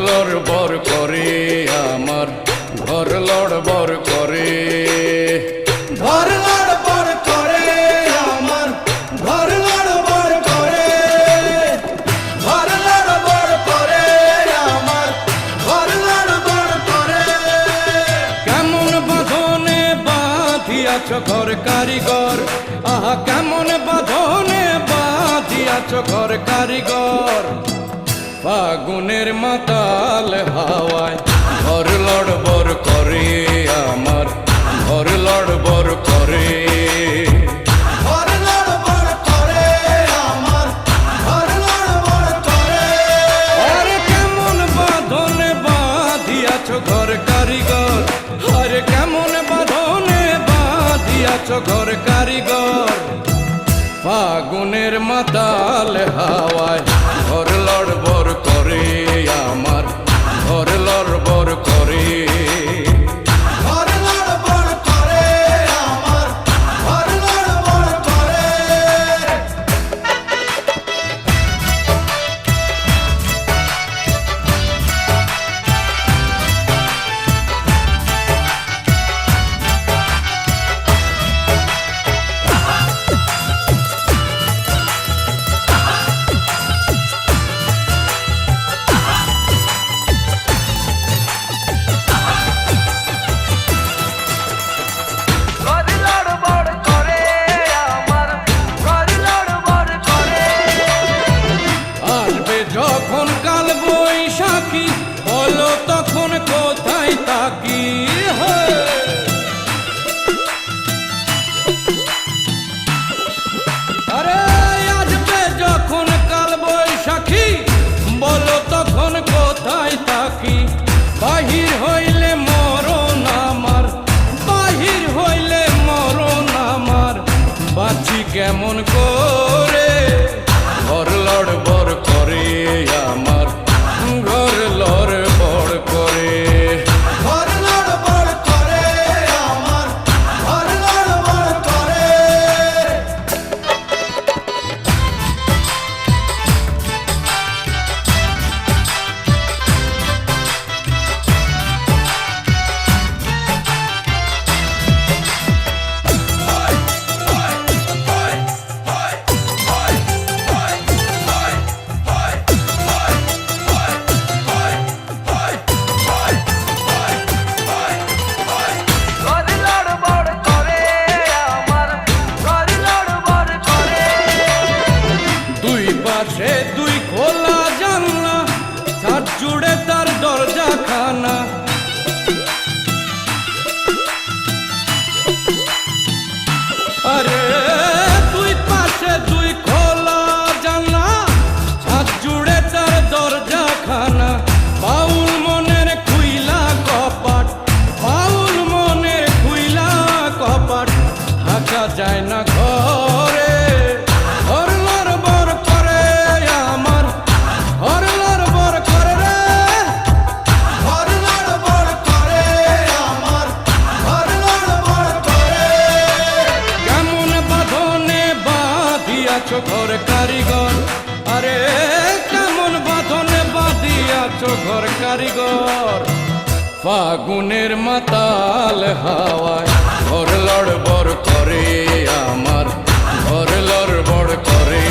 লড়বড় করে আমার ঘর লড়বড় করে ঘর লড়বড় করে আমার ঘর লড়বড় করে ঘর লড়বড় করে আমার ঘর লড়বড় করে কেমন বাঁধনে বাঁধিয়াছ ঘর কারিগর আহা কেমন বাঁধনে বাঁধিয়াছ ঘর কারিগর ফাগুনের মাতাল হাওয়ায় ঘর লড়বড় করে আমার ঘর লড়বড় করে ঘর লড়বড় করে আমার ঘর লড়বড় করে আরে কেমন বাঁধনে বাঁধিয়াছ ঘর কারিগর আরে কেমন বাঁধনে বাঁধিয়াছ ঘর কারিগর ফাগুনের মাতাল হাওয়ায় ঘর লড়বড় করে আমার ঘর লড়বড় করে ঘর লড়বড় করে আমার ঘর লড়বড় করে আসবে যখন কাল বৈশাখী বলো তখন কোথায় থাকি আরে আসবে যখন কাল বৈশাখী বলো তখন কোথায় থাকি বাহির হইলে মরণ আমার বাহির হইলে মরণ আমার বাঁচি কেমন করে ঘর লড়বড় করে আমার ঘর লড়বড় করে ঘর লড়বড় করে আমার ঘর লড়বড় করে দুই পাশে দুই খোলা জানলা ছাদ জুড়ে তার দরজা খানা আরে দুই পাশে দুই খোলা জানলা ছাদ জুড়ে তার দরজা খানা বাউল মনের খুইলা কপাট বাউল মনের খুইলা কপাট ঢাকা যায় না ঘরে ঘর লড়বড় করে আমার ঘর লড়বড় করে রে ঘর লড়বড় করে আমার ঘর লড়বড় করে কেমন বাঁধনে বাঁধিয়াছ ঘর কারিগর আরে কেমন বাঁধনে বাঁধিয়াছ ঘর কারিগর ফাগুনের মাতাল হাওয়ায় ঘর লড়বড় করে আমার ঘর লড়বড় করে